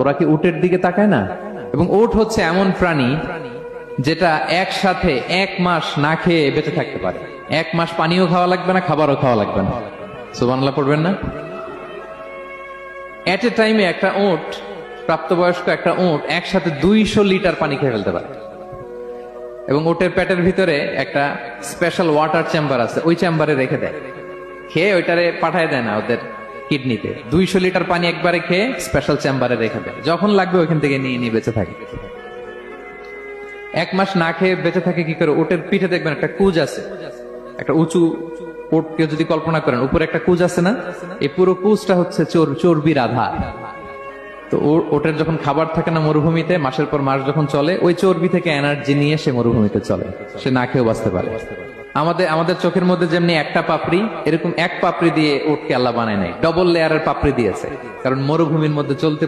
ওরা কি উটের দিকে তাকায় না? এবং উট হচ্ছে এমন প্রাণী যেটা একসাথে 1 মাস না খেয়ে বেঁচে থাকতে পারে। 1 মাস পানিও খাওয়া লাগবে না, খাবারও খাওয়া লাগবে না। সুবহানাল্লাহ পড়বেন না? এট এ টাইমে একটা উট, প্রাপ্তবয়স্ক একটা উট একসাথে 200 লিটার পানি খেয়ে ফেলতে পারে। এবং উটের পেটের ভিতরে একটা স্পেশাল ওয়াটার চেম্বার আছে, ওই চেম্বারে রেখে দেয়। খেয়ে ওইটারে পাঠায় দেয় না ওদের কিডনিতে। 200 লিটার পানি একবারে খেয়ে স্পেশাল চেম্বারে রেখে দেয়, যখন লাগবে ওইখান থেকে নিয়ে নিয়ে বেঁচে থাকে। 1 মাস না খেয়ে বেঁচে থাকে কি করে? উটের পিঠে দেখবেন একটা কুজ আছে, একটা উঁচু উটকে যদি কল্পনা করেন, উপরে একটা কুজ আছে না, এই পুরো কুজটা হচ্ছে চর্বির আধার। তো ওটার যখন খাবার থাকে না মরুভূমিতে, মাসের পর মাস যখন চলে, ওই চর্বি থেকে এনার্জি নিয়ে সে মরুভূমিতে চলে, সে না খেয়েও বাঁচতে পারে। আমাদের চোখের মধ্যে যেমনি একটা পাপড়ি, এরকম এক পাপড়ি দিয়ে উটকে আল্লাহ বানায় নাই, ডবল লেয়ারের পাপড়ি দিয়েছে, কারণ মরুভূমির মধ্যে চলতে